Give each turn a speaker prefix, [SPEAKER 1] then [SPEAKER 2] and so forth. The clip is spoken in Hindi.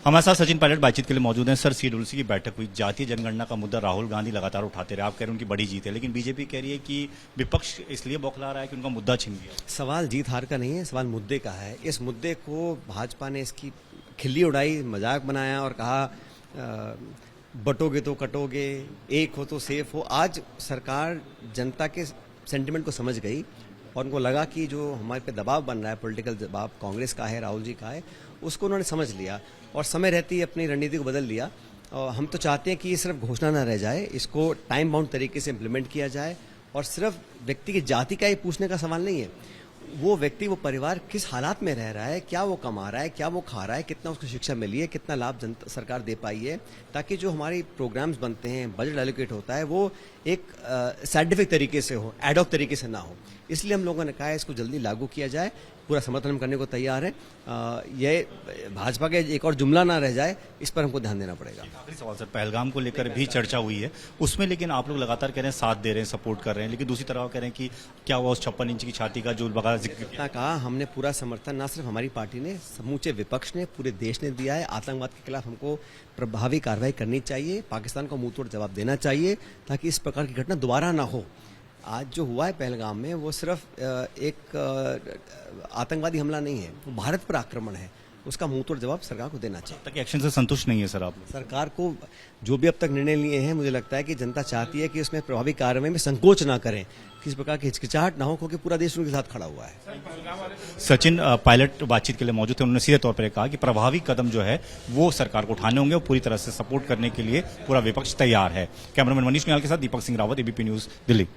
[SPEAKER 1] हमारे साथ सचिन पायलट बातचीत के लिए मौजूद हैं। सर, सीडब्ल्यूसी की बैठक हुई, जातीय जनगणना का मुद्दा राहुल गांधी लगातार उठाते रहे, आप कह रहे हैं उनकी बड़ी जीत है, लेकिन बीजेपी कह रही है कि विपक्ष इसलिए बौखला रहा है कि उनका मुद्दा छिन गया।
[SPEAKER 2] सवाल जीत हार का नहीं है, सवाल मुद्दे का है। इस मुद्दे को भाजपा ने इसकी खिल्ली उड़ाई, मजाक बनाया और कहा बटोगे तो कटोगे, एक हो तो सेफ हो। आज सरकार जनता के सेंटिमेंट को समझ गई और उनको लगा कि जो हमारे पे दबाव बन रहा है, पॉलिटिकल दबाव कांग्रेस का है, राहुल जी का है, उसको उन्होंने समझ लिया और समय रहती अपनी रणनीति को बदल लिया। और हम तो चाहते हैं कि ये सिर्फ घोषणा ना रह जाए, इसको टाइम बाउंड तरीके से इम्प्लीमेंट किया जाए। और सिर्फ व्यक्ति की जाति का ही पूछने का सवाल नहीं है, वो व्यक्ति, वो परिवार किस हालात में रह रहा है, क्या वो कमा रहा है, क्या वो खा रहा है, कितना उसको शिक्षा मिली है, कितना लाभ जनता सरकार दे पाई है, ताकि जो हमारी प्रोग्राम्स बनते हैं, बजट एलोकेट होता है, वो एक साइंटिफिक तरीके से हो, एडॉक तरीके से ना हो। इसलिए हम लोगों ने कहा है इसको जल्दी लागू किया जाए, पूरा समर्थन हम करने को तैयार है। ये भाजपा का एक और जुमला ना रह जाए, इस पर हमको ध्यान देना पड़ेगा।
[SPEAKER 1] आखिरी सवाल सर, पहलगाम को लेकर भी चर्चा हुई है उसमें, लेकिन आप लोग लगातार कह रहे हैं साथ दे रहे हैं, सपोर्ट कर रहे हैं, लेकिन दूसरी तरफ कह रहे हैं कि क्या हुआ उस 56 इंच की छाती का जो बगैर जिक्र किया।
[SPEAKER 2] कहा हमने पूरा समर्थन ना सिर्फ हमारी पार्टी ने, समूचे विपक्ष ने, पूरे देश ने दिया है। आतंकवाद के खिलाफ हमको प्रभावी कार्रवाई करनी चाहिए, पाकिस्तान को मुंहतोड़ जवाब देना चाहिए, ताकि इस प्रकार की घटना दोबारा ना हो। आज जो हुआ है पहलगाम में, वो सिर्फ एक आतंकवादी हमला नहीं है, वो भारत पर आक्रमण है। उसका मुंहतोड़ जवाब सरकार को देना चाहिए।
[SPEAKER 1] तक एक्शन से संतुष्ट नहीं है सर आप?
[SPEAKER 2] सरकार को जो भी अब तक निर्णय लिए हैं, मुझे लगता है कि जनता चाहती है कि उसमें प्रभावी कार्रवाई में संकोच ना करें, किसी प्रकार की हिचकिचाहट ना हो, क्योंकि पूरा देश उनके साथ खड़ा हुआ है।
[SPEAKER 1] सचिन पायलट बातचीत के लिए मौजूद थे, उन्होंने सीधे तौर पर कहा कि प्रभावी कदम जो है वो सरकार को उठाने होंगे और पूरी तरह से सपोर्ट करने के लिए पूरा विपक्ष तैयार है। कैमरामैन मनीष निहाल के साथ दीपक सिंह रावत, एबीपी न्यूज, दिल्ली।